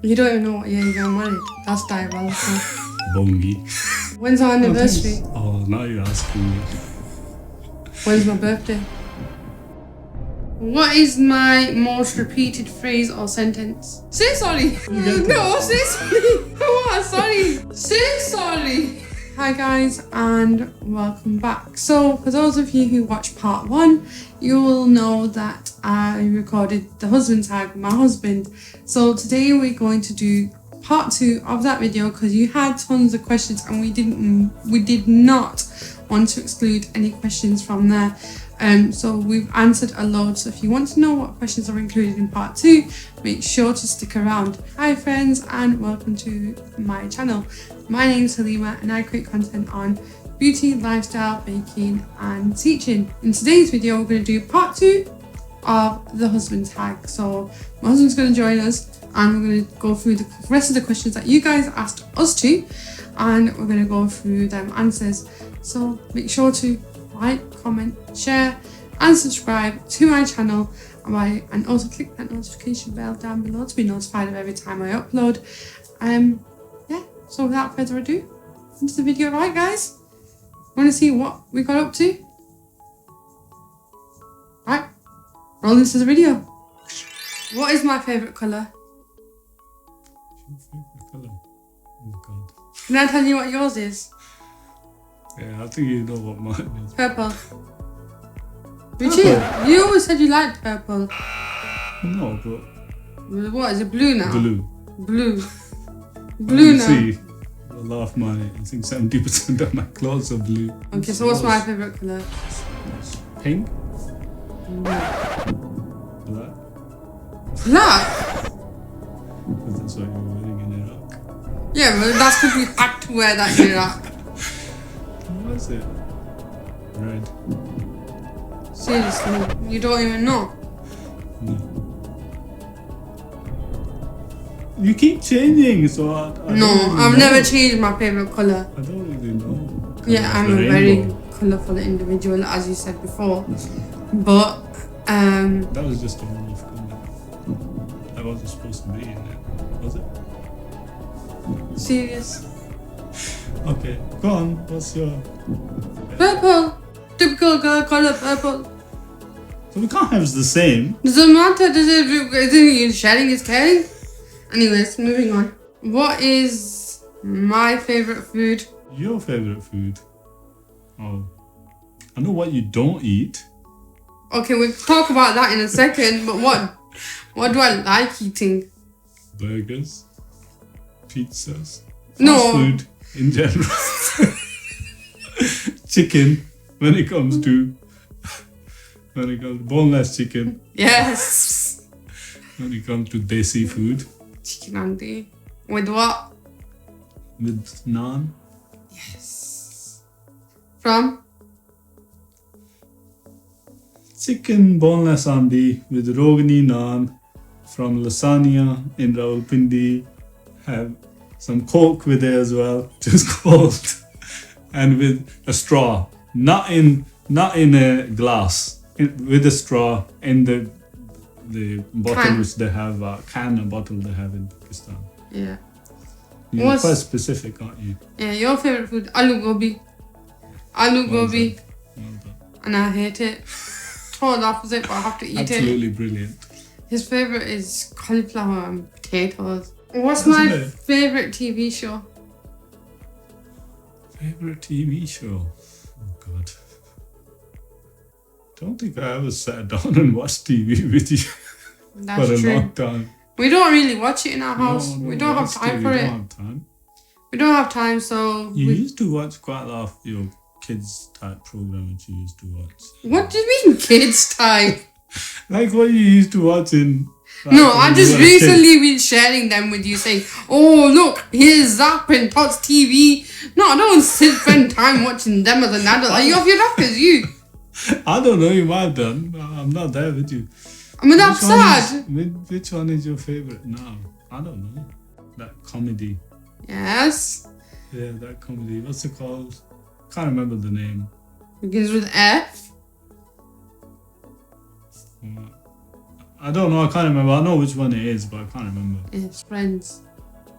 You don't even know what year you're married. That's diabolical. Bongi. When's our anniversary? Oh, now you're asking me. When's my birthday? What is my most repeated phrase or sentence? Say sorry. No, say sorry. What? Sorry. Say sorry. Hi guys and welcome back. So for those of you who watched part 1, you will know that I recorded the husband tag with my husband. So today we're going to do part 2 of that video because you had tons of questions and we did not want to exclude any questions from there. So we've answered a lot. So if you want to know what questions are included in part 2, make sure to stick around. Hi friends and welcome to my channel. My name is Halima and I create content on beauty, lifestyle, baking and teaching. In today's video we're going to do part 2 of the husband tag. So my husband's going to join us and we're going to go through the rest of the questions that you guys asked us to, and we're going to go through them answers. So make sure to like, comment, share and subscribe to my channel, and also click that notification bell down below to be notified of every time I upload. Yeah, so without further ado, into the video. Right guys, want to see what we got up to? Right, roll into the video. What is my favourite colour? Your favourite colour? Oh god. Can I tell you what yours is? Yeah, I think you know what mine is. Purple. Did you always said you liked purple. No, but... What, is it blue now? Blue. Blue now. See, a lot of my, I think 70% of my clothes are blue. Okay, so what's my favourite colour? Pink? Black. Black? Black? Because that's what you're wearing in Iraq. Yeah, but that's because we had to wear that in Iraq. What is it? Red. Seriously, you don't even know? No. You keep changing, so I No, don't really I've know. never changed my favourite colour. I don't really know. Yeah, I'm a very colourful individual, as you said before. But, That was just a one-off comment. That wasn't supposed to be in it, was it? serious. Okay, go on. What's your... Purple. Typical girl colour, purple. So we can't have the same. Doesn't matter, does it? Sharing is caring. Anyways, moving on. What is my favourite food? Your favourite food? Oh, I know what you don't eat. Okay, we'll talk about that in a second, but what do I like eating? Burgers, pizzas, No. fast food in general. Chicken, when it comes to boneless chicken. Yes. When it comes to desi food. Chicken andi. With what? With naan. Yes. From? Chicken boneless andi with rogani naan from lasagna in Rawalpindi. Have some coke with it as well, just cold, and with a straw, not in a glass, with a straw in the bottle Can. which they have, a bottle they have in Pakistan. Yeah. You're quite specific, aren't you? Yeah, your favourite food? Aloo gobi. Aloo gobi. Well done. And I hate it. Total opposite, but I have to eat it. Absolutely brilliant. His favourite is cauliflower and potatoes. What's Isn't my it? favourite TV show? Favorite TV show? Oh God. Don't think I ever sat down and watched TV with you That's for a true. long time. We don't really watch it in our house. No, we don't have watched time it. for We it. don't have time. We don't have time, so You we... used to watch quite a lot of your kids type program which you used to watch. What do you mean kids type? Like what you used to watch in... Like, No, when I you just were a kid. recently been sharing them with you saying, oh look, here's Zap and Tots TV. No, I don't spend time watching them as an adult. Are you off your rockers, you? I don't know, you might have done. I'm not there with you. I mean, that's sad. Which one is your favorite now? I don't know. That comedy. Yes. Yeah, that comedy. What's it called? Can't remember the name. Begins with F. I don't know. I can't remember. I know which one it is, but I can't remember. It's Friends.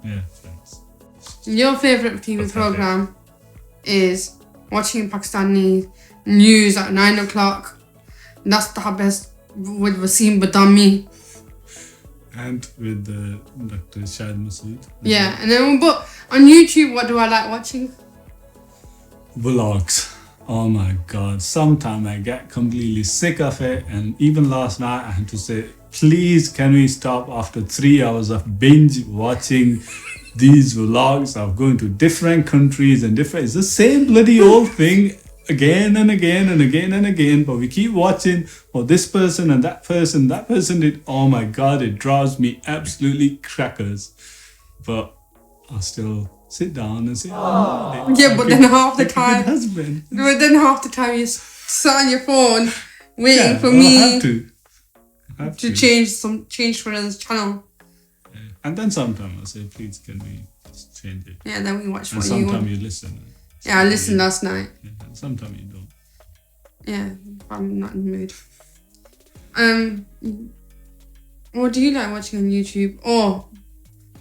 Yeah, Friends. Your favourite TV Pathetic. program is watching Pakistani news at 9 o'clock. That's the best with Wasim Badami. And with Dr. Shahid Masood. Yeah, and then but on YouTube, what do I like watching? Vlogs. Oh my god. Sometimes I get completely sick of it. And even last night I had to say, please can we stop after 3 hours of binge watching these vlogs of going to different countries and different. It's the same bloody old thing again and again and again and again, but we keep watching this person and that person did. Oh my god, it drives me absolutely crackers. But I'll still sit down and say, Yeah, but then half the time, husband. but then half the time you sit on your phone waiting for I me have to change to another channel. Yeah. And then sometimes I say, please can we just change it? Yeah, then we watch And what you want. sometimes you listen. Yeah, I listened last night. Yeah, and sometimes you don't. Yeah, I'm not in the mood. What do you like watching on YouTube? Oh,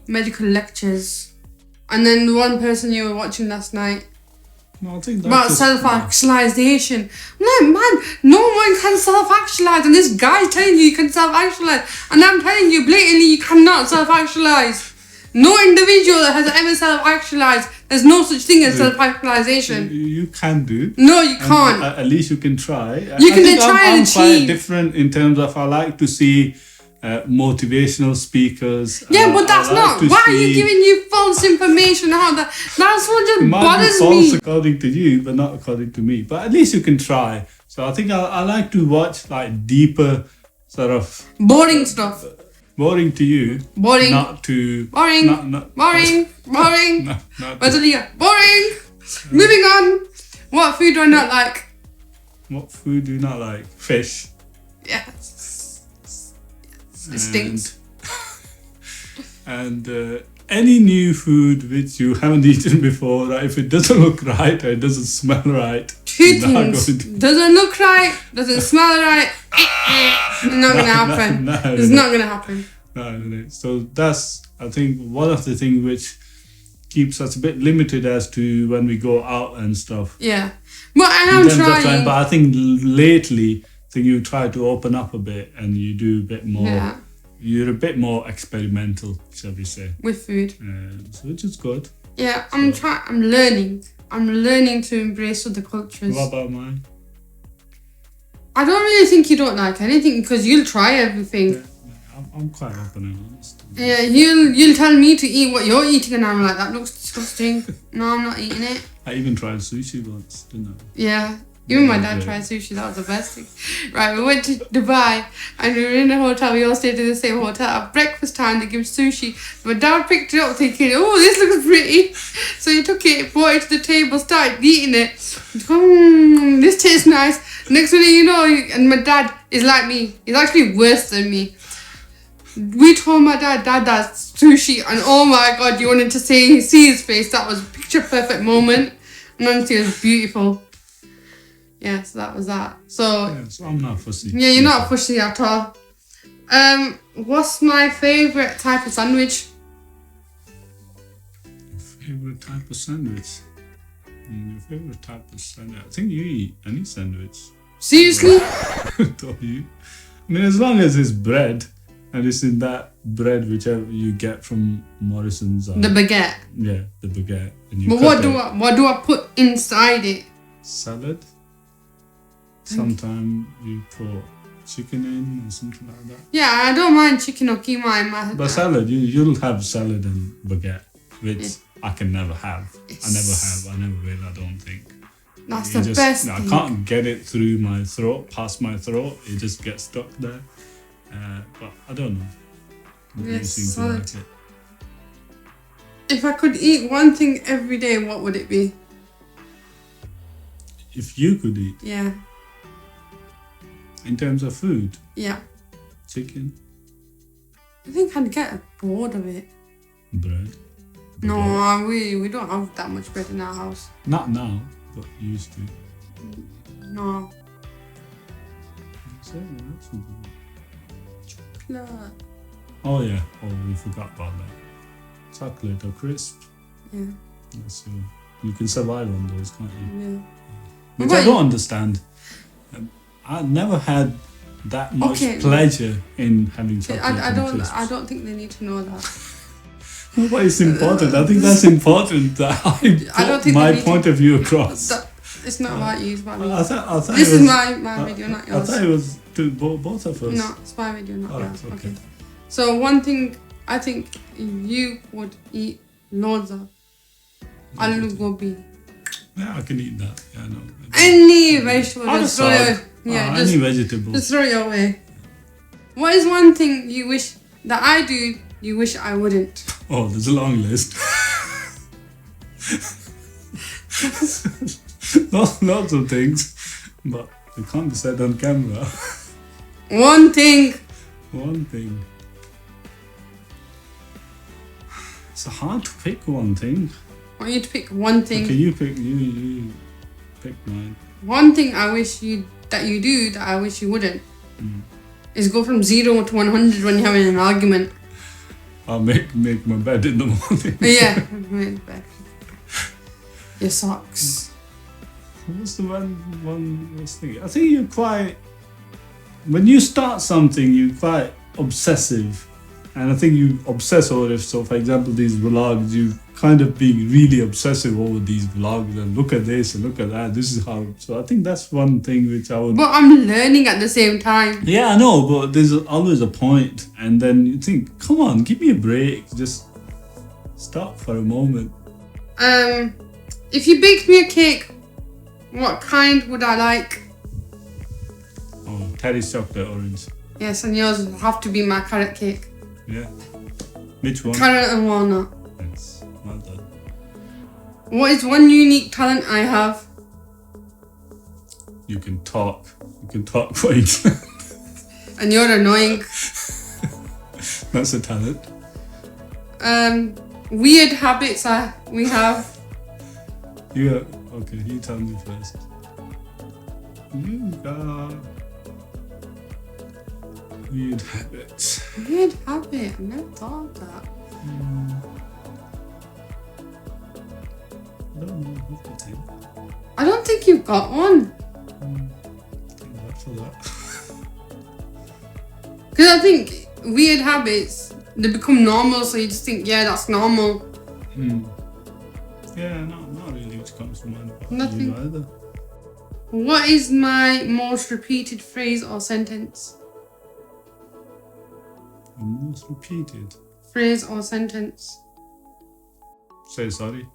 medical lectures. And then the one person you were watching last night No, I think that's about just- self-actualization. No, man, no one can self-actualize, and this guy's telling you can self-actualize, and I'm telling you blatantly you cannot self-actualize. No individual that has ever self-actualized, there's no such thing as self-actualization. You can do. No, you And can't. at least you can try. You can think try I'm and quite achieve. different in terms of I like to see motivational speakers. Yeah, but that's I like not. to Why are you see- giving you false information? That's what just It might be bothers false me. according to you, but not according to me. But at least you can try. So I think I like to watch like deeper sort of Boring stuff. boring to you. Boring. Not to Boring. Not, Boring. Boring. not, not Where's to, Aaliyah? Boring. Moving on. What food do I not like? what food do you not like? Fish. Yes. It stinks. And any new food which you haven't eaten before, right? If it doesn't look right or it doesn't smell right, Two you're not things. going to- Doesn't look right. Doesn't smell right. Not gonna happen. No, It's not gonna happen. no. So that's, I think, one of the things which keeps us a bit limited as to when we go out and stuff. Yeah. But I In am terms of time, trying. but I think lately, I think you try to open up a bit and you do a bit more. Yeah. You're a bit more experimental, shall we say? With food. So which is good. Yeah, I'm learning. I'm learning to embrace other cultures. What about mine? I don't really think you don't like anything because you'll try everything. I'm quite open and honest. Yeah, you'll tell me to eat what you're eating and I'm like, that looks disgusting. No, I'm not eating it. I even tried sushi once, didn't I? Yeah. Even my dad Yeah. tried sushi, that was the best thing. Right, we went to Dubai and we were in a hotel, we all stayed in the same hotel. At breakfast time, they give sushi. My dad picked it up thinking, oh, this looks pretty. So he took it, brought it to the table, started eating it. This tastes nice. Next thing you know, and my dad is like me. He's actually worse than me. We told my dad that's sushi, and oh my god, you wanted to see his face. That was a picture perfect moment. And honestly, it was beautiful. Yeah, so that was that. So Yeah, so I'm not fussy. yeah, you're not fussy at all. What's my favourite type of sandwich? Favorite type of sandwich? Your favorite type of sandwich? I think you eat any sandwich. Seriously? Don't you? I mean, as long as it's bread and it's in that bread, whichever you get from Morrison's. The baguette. Yeah, the baguette. And you But cut what do I put inside it? Salad. Sometimes you put chicken in or something like that. Yeah, I don't mind chicken or keema in my. But salad, you'll have salad and baguette, which I can never have. I never will, I don't think. That's You the just- best I thing. can't get it through my throat, past my throat. It just gets stuck there. But I don't know. You Yes, seem to salad. like it. If I could eat one thing every day, what would it be? If you could eat, Yeah, in terms of food, yeah. chicken, I think I'd get bored of it. bread. No, baguette. we don't have that much bread in our house. Not now, but used to. No. So, that's good. chocolate. Oh yeah. Oh, we forgot about that. Chocolate or crisp. Yeah. So you can survive on those, can't you? Yeah. Which Right. I don't understand. I never had that much pleasure in having chocolate. I crisps. don't think they need to know that. But it's important. I think that's important that I don't think my they need point of view across. It's not about you, it's about me. I thought This it is was, my video, not I yours. thought it was to both of us. No, it's my video, not Oh, yours. okay. Okay. So one thing I think you would eat loads of aloo gobi. Yeah, I can eat that. Yeah, no. Any vegetable, Or a just throw it. salad. Yeah, any vegetable. just throw it away. What is one thing you wish that I do? You wish I wouldn't. Oh, there's a long list. Lots of things, but they can't be said on camera. One thing. One thing. It's hard to pick one thing. I want you to pick one thing. Okay, you pick. You pick mine. One thing I wish that you do that I wish you wouldn't is go from 0 to 100 when you're having an argument. I'll make my bed in the morning. Yeah, your socks. What's the one was thinking? I think you're quite. When you start something, you're quite obsessive, and I think you obsess over it. So, for example, these vlogs, you kind of being really obsessive over these vlogs and look at this and look at that. This is how. So, I think that's one thing which I would. But I'm learning at the same time. Yeah, I know, but there's always a point, and then you think, come on, give me a break. Just stop for a moment. If you baked me a cake, what kind would I like? Oh, Terry's chocolate orange. Yes, and yours would have to be my carrot cake. Yeah. Which one? Carrot and walnut. That's well done. What is one unique talent I have? You can talk. You can talk quite. And you're annoying. That's a talent. Weird habits we have. Yeah. Okay, you tell me first. You got weird habits. Weird habit. I never thought of that. I don't know what to think. I don't think you've got one. Thank God for that. Because I think weird habits, they become normal, so you just think, yeah, that's normal. Yeah, not really which comes to mind about Nothing. you either. What is my most repeated phrase or sentence? The most repeated. Phrase or sentence. Say sorry.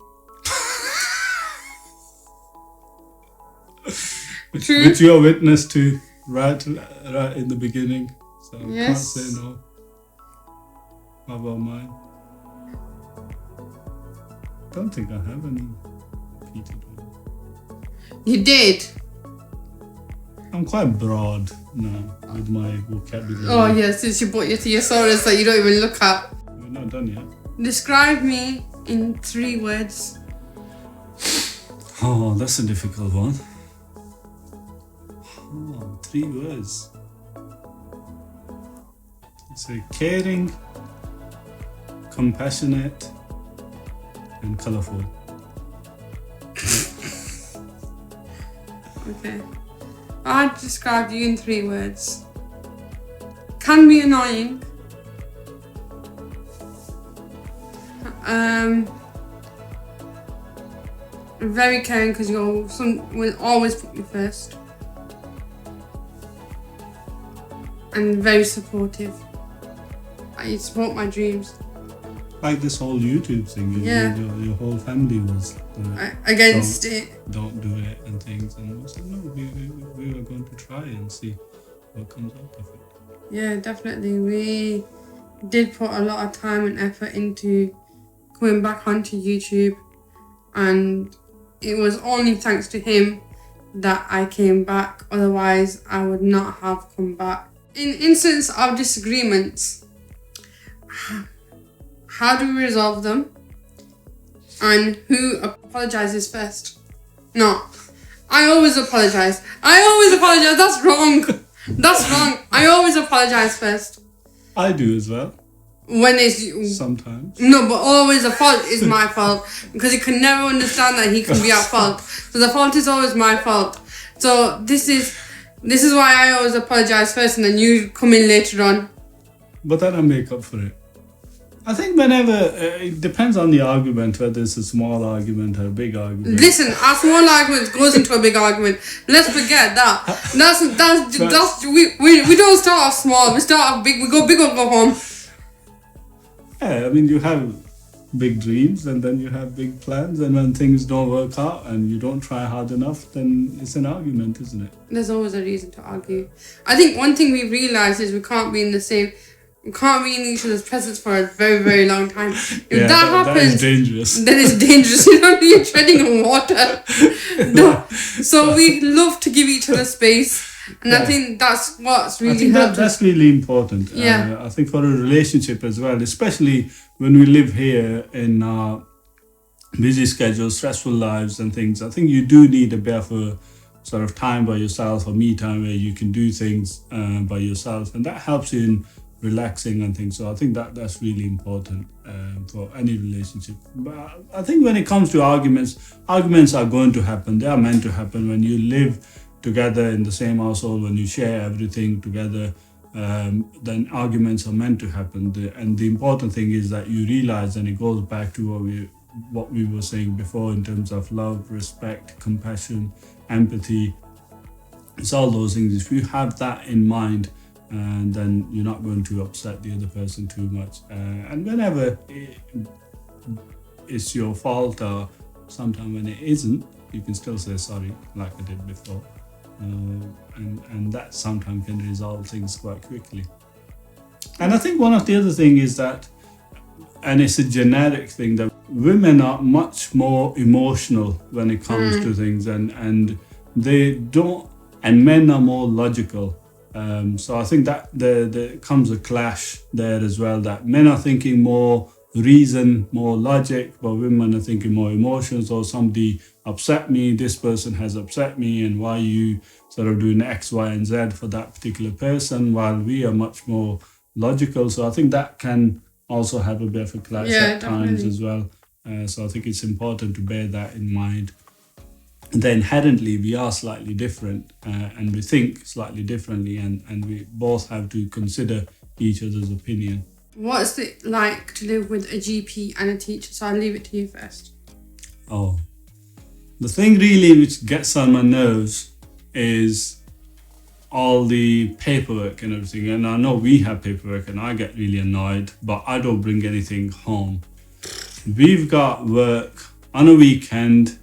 True. Which you're witness to right in the beginning. So I Yes. can't say no. How about mine? Don't think I have any repeated one. You did. I'm quite broad now with my vocabulary. Oh yeah, since you brought your thesaurus that you don't even look at. We're not done yet. Describe me in 3 words. Oh, that's a difficult one. Oh, 3 words. Let's say caring, compassionate, and colourful. Okay. I'd describe you in 3 words. Can be annoying. Very caring because your son will always put you first. And very supportive. You support my dreams. Like this whole YouTube thing, Yeah. your whole family was Against it. don't do it and things, and we said no, we were going to try and see what comes out of it. Yeah, definitely. We did put a lot of time and effort into going back onto YouTube, and it was only thanks to him that I came back. Otherwise, I would not have come back. In instance of disagreements, how do we resolve them? And who apologizes first? No, I always apologize. That's wrong. That's wrong. I always apologize first. I do as well. When it's Sometimes. no, but always the fault is my fault because he can never understand that he can be at fault. So the fault is always my fault. So this is why I always apologize first, and then you come in later on. But then I make up for it. I think whenever it depends on the argument, whether it's a small argument or a big argument. Listen, a small argument goes into a big argument. Let's forget that. That's we don't start off small. We start off big. We go big or go home. Yeah, I mean, you have big dreams and then you have big plans, and when things don't work out and you don't try hard enough, then it's an argument, isn't it? There's always a reason to argue. I think one thing we've realised is we can't be in each other's presence for a very, very long time. If that happens, that is dangerous. Then it's dangerous. You know, you're treading on water. No. So we love to give each other space. And I think that's what's really helped. That's really important. Yeah. I think for a relationship as well, especially when we live here in our busy schedules, stressful lives and things, I think you do need a bit of a sort of time by yourself, or me time, where you can do things by yourself, and that helps you in relaxing and things. So I think that's really important for any relationship. But I think when it comes to arguments are going to happen. They are meant to happen when you live together in the same household, when you share everything together, then arguments are meant to happen. And the important thing is that you realize, and it goes back to what we were saying before in terms of love, respect, compassion, empathy. It's all those things. If you have that in mind, and then you're not going to upset the other person too much. And whenever it's your fault, or sometimes when it isn't, you can still say sorry, like I did before. And that sometimes can resolve things quite quickly. And I think one of the other things is that, and it's a generic thing, that women are much more emotional when it comes to things, and they don't, and men are more logical. So I think that there comes a clash there as well, that men are thinking more reason, more logic, but women are thinking more emotions. Or somebody upset me, this person has upset me, and why you sort of doing X, Y, and Z for that particular person, while we are much more logical. So I think that can also have a bit of a clash at times as well. So I think it's important to bear that in mind. And then inherently we are slightly different, and we think slightly differently, and we both have to consider each other's opinion. What's it like to live with a GP and a teacher? So I'll leave it to you first. Oh, the thing really which gets on my nerves is all the paperwork and everything. And I know we have paperwork and I get really annoyed, but I don't bring anything home. We've got work on a weekend.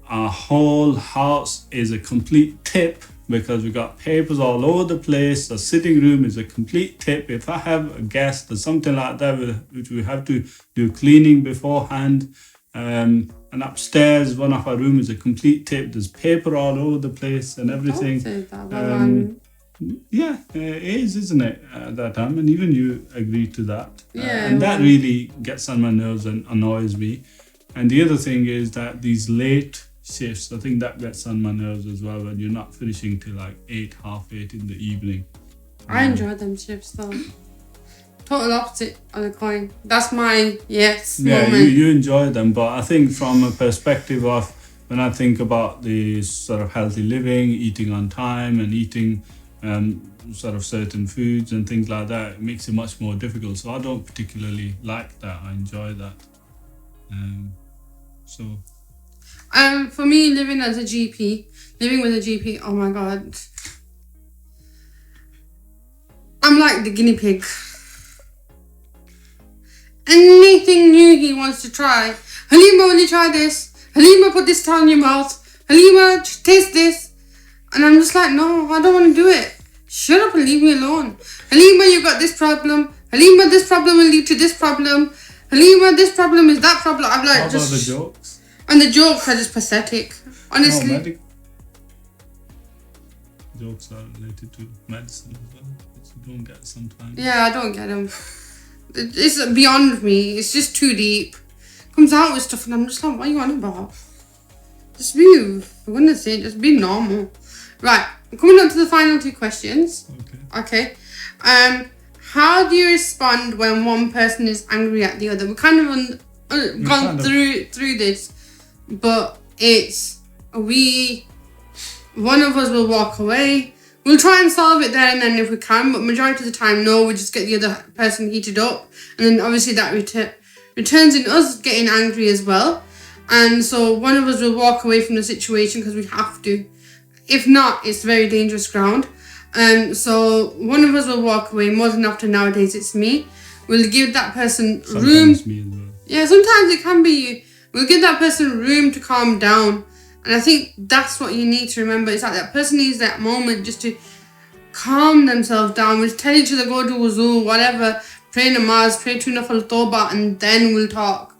Our whole house is a complete tip because we got papers all over the place. The sitting room is a complete tip. If I have a guest or something like that, which we have to do cleaning beforehand, and upstairs, one of our rooms is a complete tip. There's paper all over the place and everything. Yeah, it is, isn't it, at that time? And even you agreed to that. And that really gets on my nerves and annoys me. And the other thing is that these late shifts, I think that gets on my nerves as well, when you're not finishing till like 8, half 8 in the evening. I enjoy them shifts though. Total opposite of the coin. That's my moment. You enjoy them, but I think from a perspective of when I think about the sort of healthy living, eating on time and eating sort of certain foods and things like that, it makes it much more difficult. So I don't particularly like that. I enjoy that. For me, living with a GP, oh my god, I'm like the guinea pig. Anything new he wants to try. Halima, will you try this? Halima, put this down your mouth. Halima, taste this. And I'm just like, no, I don't want to do it. Shut up and leave me alone. Halima, you got this problem. Halima, this problem will lead to this problem. Halima, this problem is that problem. I'm like, what about the jokes? And the jokes are just pathetic. Honestly. Jokes are related to medicine as well, which you don't get sometimes. Yeah, I don't get them. It's beyond me. It's just too deep. Comes out with stuff and I'm just like, what are you on about? Just be, for goodness sake, just be normal. Right, coming on to the final 2 questions. Okay. How do you respond when one person is angry at the other? We've kind of gone through this, but it's one of us will walk away. We'll try and solve it there and then if we can, but majority of the time, no, we just get the other person heated up, and then obviously that returns in us getting angry as well. And so one of us will walk away from the situation because we have to. If not, it's very dangerous ground. So one of us will walk away. More than often nowadays, it's me. We'll give that person room. Sometimes me as well. Yeah, sometimes it can be you. We'll give that person room to calm down. And I think that's what you need to remember. It's like that person needs that moment just to calm themselves down. We'll tell each other, go do wuzu, whatever. Pray namaz, pray two nafal tawbah, and then we'll talk.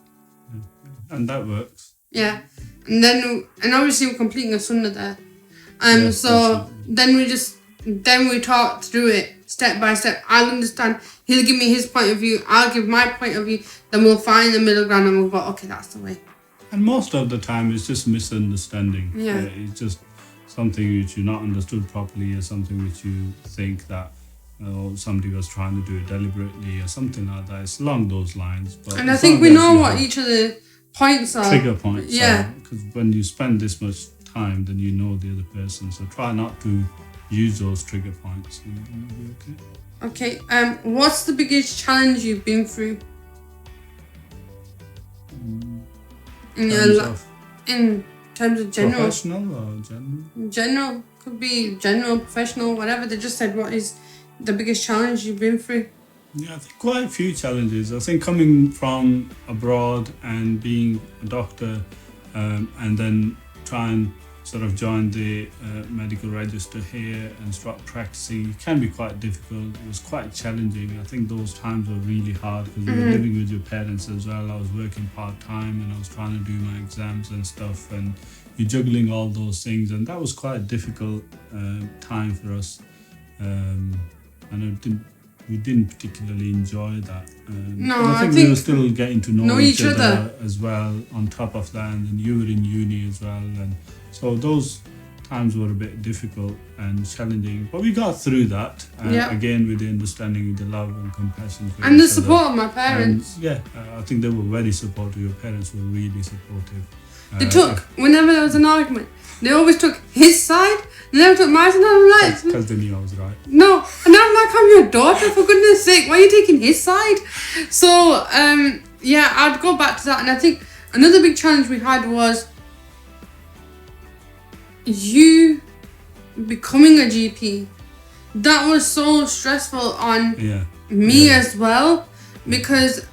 And that works. Yeah. And obviously we're completing a sunnah there. So absolutely. then we talk through it step by step. I'll understand. He'll give me his point of view. I'll give my point of view. Then we'll find the middle ground and we'll go, okay, that's the way. And most of the time it's just misunderstanding. Yeah. It's just something which you not understood properly, or something which you think that somebody was trying to do it deliberately or something like that. It's along those lines. But and I think we know what each of the points are. Trigger points. Yeah. Because when you spend this much time, then you know the other person. So try not to use those trigger points and it'll be okay. Okay. What's the biggest challenge you've been through? In terms of general. Professional or general? General. Could be general, professional, whatever. They just said, what is the biggest challenge you've been through? Yeah, I think quite a few challenges. I think coming from abroad and being a doctor and then try and sort of join the medical register here and start practicing, it can be quite difficult. It was quite challenging. I think those times were really hard because you were living with your parents as well. I was working part-time and I was trying to do my exams and stuff, and you're juggling all those things, and that was quite a difficult time for us. And we didn't particularly enjoy that. I think we were still getting to know each other as well on top of that, and then you were in uni as well, and so those times were a bit difficult and challenging, but we got through that. Again, with the understanding, the love and compassion for and the each support other. of my parents. And, I think they were very supportive. Your parents were really supportive. They took, whenever there was an argument, they always took his side. They never took my side. I'm like, because they knew I was right. No, and I'm like, I'm your daughter, for goodness sake. Why are you taking his side? So, I'd go back to that. And I think another big challenge we had was you becoming a GP. That was so stressful on me as well, because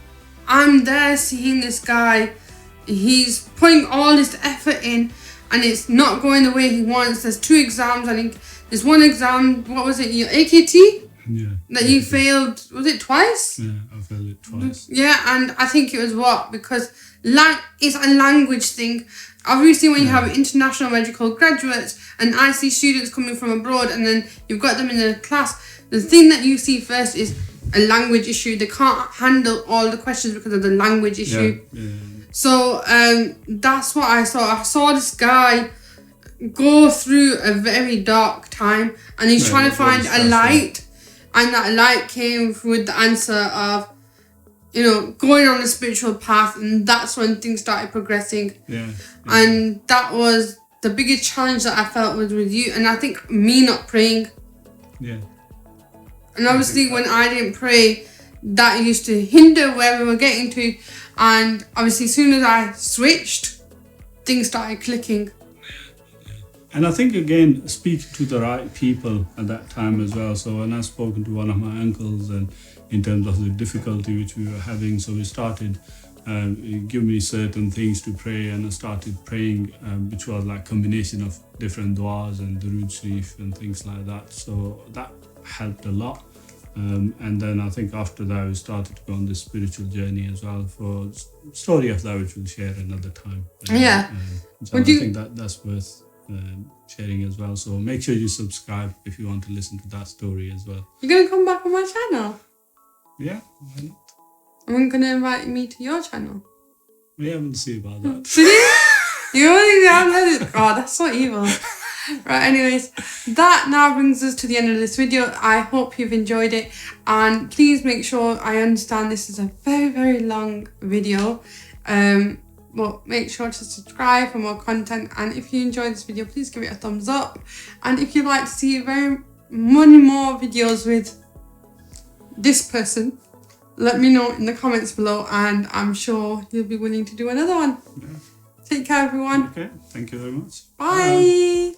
I'm there seeing this guy. He's putting all this effort in, and it's not going the way he wants. There's 2 exams. I think there's one exam. What was it? Your AKT? Yeah. That you failed. Was it twice? Yeah, I failed it twice. Yeah, and I think it was because it's a language thing. Obviously, when you have international medical graduates and I see students coming from abroad, and then you've got them in the class, the thing that you see first is a language issue. They can't handle all the questions because of the language issue. Yeah. So that's what I saw. I saw this guy go through a very dark time, and he's trying to find a light, and that light came with the answer of, going on a spiritual path, and that's when things started progressing. Yeah. And that was the biggest challenge that I felt was with you, and I think me not praying. Yeah. And obviously when I didn't pray, that used to hinder where we were getting to. And obviously as soon as I switched, things started clicking. And I think, again, speak to the right people at that time as well. So when I've spoken to one of my uncles, and in terms of the difficulty which we were having, so we started give me certain things to pray, and I started praying, which was like combination of different du'as and Durood Sharif and things like that. So that helped a lot. And then I think after that we started to go on this spiritual journey as well, for story of that which we'll share another time. So I think that's worth sharing as well. So make sure you subscribe if you want to listen to that story as well. You're going to come back on my channel? Yeah, why not? I'm going to invite me to your channel. We haven't seen about that. You already downloaded it? Oh, that's so evil. Right, anyways, that now brings us to the end of this video. I hope you've enjoyed it, and please make sure, I understand this is a very, very long video, but make sure to subscribe for more content, and if you enjoyed this video, please give it a thumbs up, and if you'd like to see very many more videos with this person, let me know in the comments below, and I'm sure you'll be willing to do another one. Yeah. Take care, everyone. Okay, thank you very much. Bye.